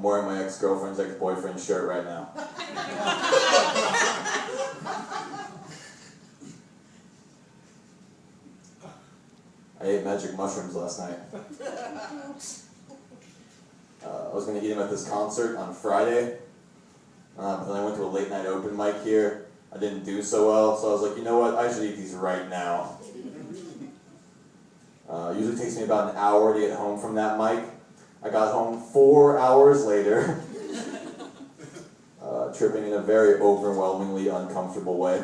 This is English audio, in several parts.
wearing my ex-girlfriend's ex-boyfriend's shirt right now. I ate magic mushrooms last night. I was going to eat them at this concert on Friday, but then I went to a late night open mic here. I didn't do so well, so I was like, you know what, I should eat these right now. Usually takes me about an hour to get home from that mic. I got home 4 hours later, tripping in a very overwhelmingly uncomfortable way.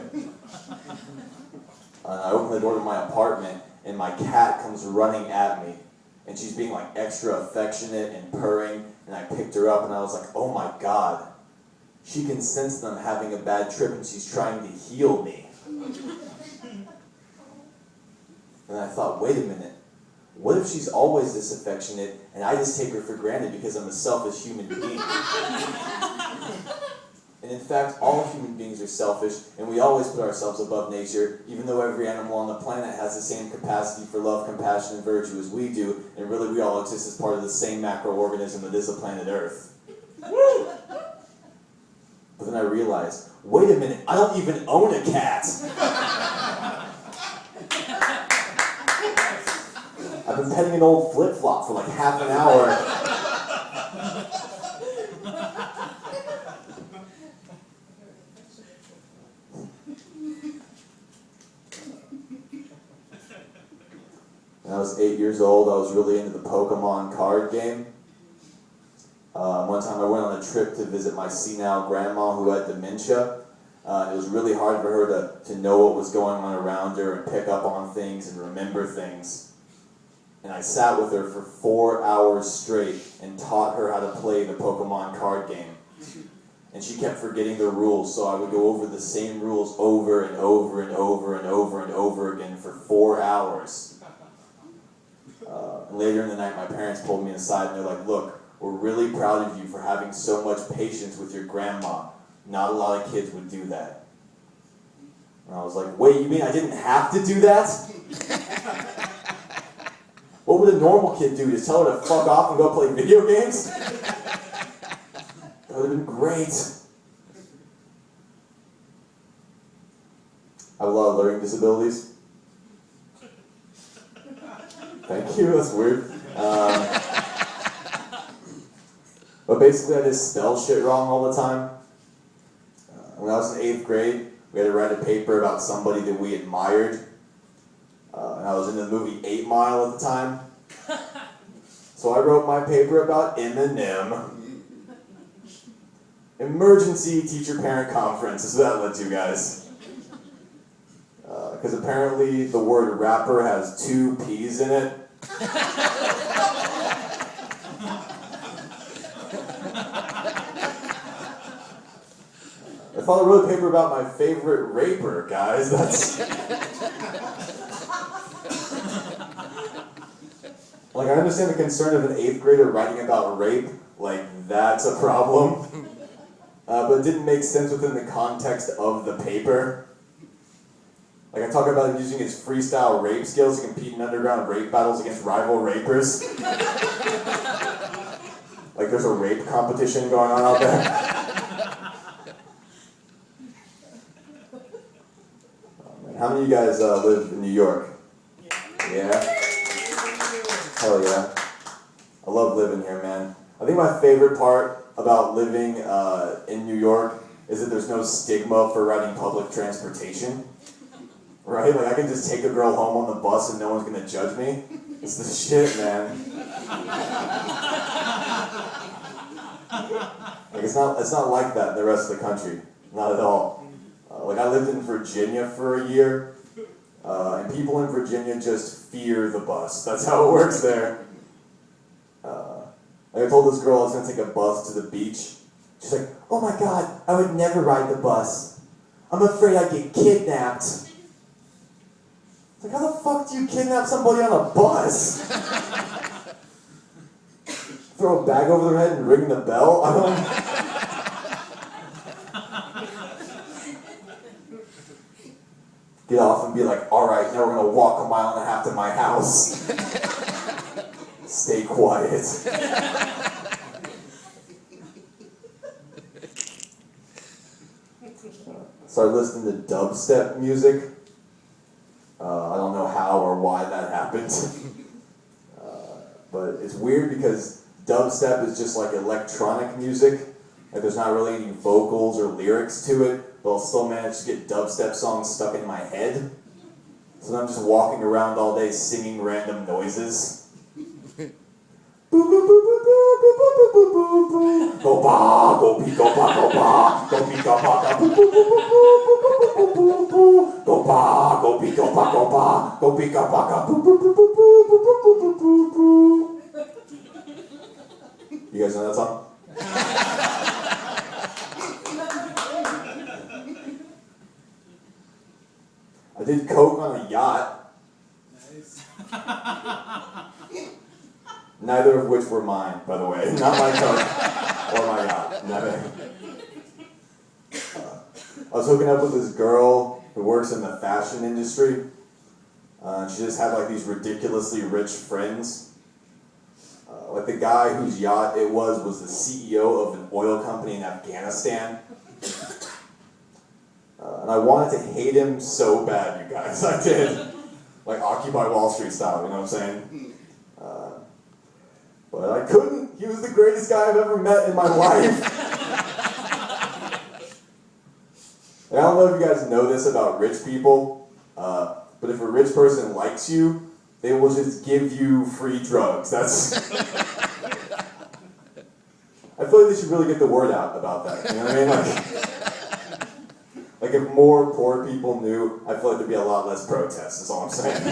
I opened the door to my apartment, and my cat comes running at me. And she's being like extra affectionate and purring, and I picked her up and I was like, oh my God, she can sense that I'm having a bad trip and she's trying to heal me. And I thought, wait a minute, what if she's always this affectionate and I just take her for granted because I'm a selfish human being? And in fact, all human beings are selfish, and we always put ourselves above nature, even though every animal on the planet has the same capacity for love, compassion, and virtue as we do, and really we all exist as part of the same macroorganism that is the planet Earth. Woo! But then I realized, wait a minute, I don't even own a cat! I've been petting an old flip-flop for like half an hour. When I was 8 years old, I was really into the Pokemon card game. One time I went on a trip to visit my senile grandma who had dementia. It was really hard for her to know what was going on around her and pick up on things and remember things. And I sat with her for 4 hours straight and taught her how to play the Pokemon card game. And she kept forgetting the rules, so I would go over the same rules over and over and over and over and over again for 4 hours. Later in the night, my parents pulled me aside and they're like, look, we're really proud of you for having so much patience with your grandma. Not a lot of kids would do that. And I was like, wait, you mean I didn't have to do that? What would a normal kid do? Just tell her to fuck off and go play video games? That would have been great. I have a lot of learning disabilities. Thank you, that's weird. But basically I just spell shit wrong all the time. When I was in 8th grade, we had to write a paper about somebody that we admired. And I was in the movie 8 Mile at the time. So I wrote my paper about Eminem. Emergency teacher-parent conference is what that led to, guys. Because apparently the word rapper has 2 P's in it. I thought I wrote a paper about my favorite raper, guys. That's... Like, I understand the concern of an 8th grader writing about rape. Like, that's a problem. But it didn't make sense within the context of the paper. Like, I talk about him using his freestyle rape skills to compete in underground rape battles against rival rapers. Like, there's a rape competition going on out there. How many of you guys live in New York? Yeah? Hell yeah. I love living here, man. I think my favorite part about living in New York is that there's no stigma for riding public transportation. Right? Like, I can just take a girl home on the bus and no one's gonna judge me. It's the shit, man. Like, it's not like that in the rest of the country. Not at all. Like, I lived in Virginia for a year, and people in Virginia just fear the bus. That's how it works there. Like, I told this girl I was gonna take a bus to the beach. She's like, oh my God, I would never ride the bus. I'm afraid I'd get kidnapped. Like, how the fuck do you kidnap somebody on a bus? Throw a bag over their head and ring the bell? I don't... Get off and be like, alright, now we're gonna walk 1.5 miles to my house. Stay quiet. started listening to dubstep music. I don't know how or why that happened. But it's weird because dubstep is just like electronic music. Like there's not really any vocals or lyrics to it, but I'll still manage to get dubstep songs stuck in my head. So I'm just walking around all day singing random noises. Go ba, go be go ba, go ba, go be go ba, go ba, go be go ba, go ba, go be go ba, You guys know that song? I did coke on a yacht. Nice. Neither of which were mine, by the way. Not my coke or my yacht. Never. I was hooking up with this girl who works in the fashion industry. She just had like these ridiculously rich friends. Like the guy whose yacht it was the CEO of an oil company in Afghanistan. And I wanted to hate him so bad, you guys. I did. Like Occupy Wall Street style, you know what I'm saying? But I couldn't. He was the greatest guy I've ever met in my life. And I don't know if you guys know this about rich people, but if a rich person likes you, they will just give you free drugs. That's. I feel like they should really get the word out about that. You know what I mean? Like if more poor people knew, I feel like there'd be a lot less protests. That's all I'm saying.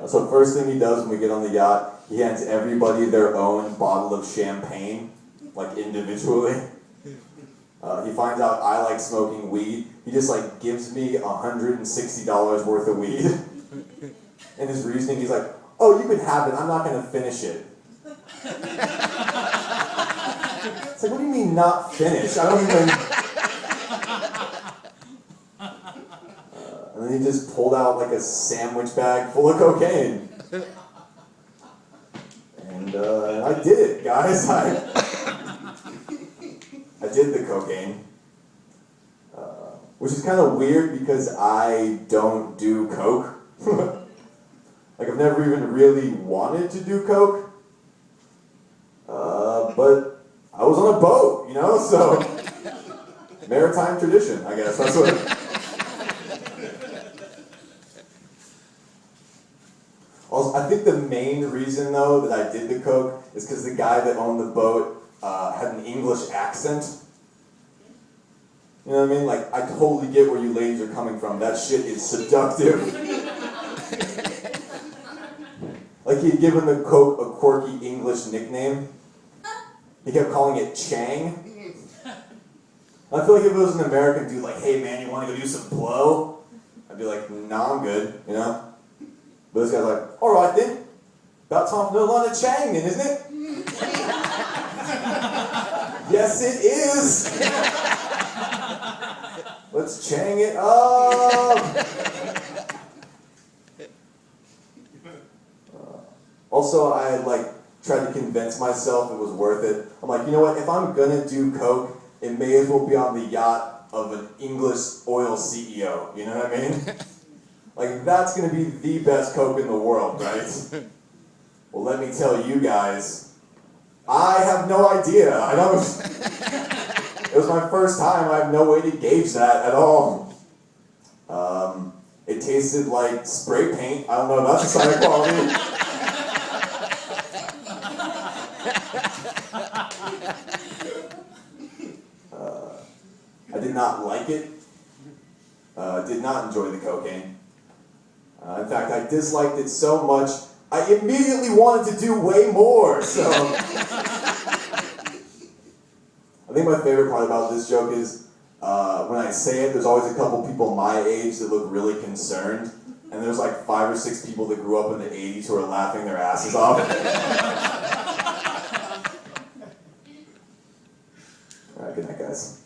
So first thing he does when we get on the yacht, he hands everybody their own bottle of champagne, like individually. He finds out I like smoking weed. He just like gives me $160 worth of weed. And his reasoning, he's like, "Oh, you can have it. I'm not going to finish it." It's like, what do you mean not finish? I don't even. And then he just pulled out like a sandwich bag full of cocaine. And I did it, guys. I did the cocaine. Which is kind of weird because I don't do coke. Like I've never even really wanted to do coke. But I was on a boat, you know, so maritime tradition, I guess. That's what. Also, I think the main reason though that I did the coke is because the guy that owned the boat had an English accent. You know what I mean? Like, I totally get where you ladies are coming from. That shit is seductive. Like, he had given the coke a quirky English nickname. He kept calling it Chang. I feel like if it was an American dude, like, "Hey man, you want to go do some blow?" I'd be like, "Nah, I'm good," you know? But this guy's like, "Alright then, about time for another line of Chang then, isn't it?" Yes, it is! Let's Chang it up! Also, I like tried to convince myself it was worth it. I'm like, you know what, if I'm gonna do coke, it may as well be on the yacht of an English oil CEO, you know what I mean? Like, that's gonna be the best coke in the world, right? Well, let me tell you guys, I have no idea. I don't. It was my first time. I have no way to gauge that at all. It tasted like spray paint. I don't know if that's a sign of quality. I did not like it. Did not enjoy the cocaine. In fact, I disliked it so much, I immediately wanted to do way more. So, I think my favorite part about this joke is when I say it, there's always a couple people my age that look really concerned, and there's like 5 or 6 people that grew up in the 80s who are laughing their asses off. All right, good night, guys.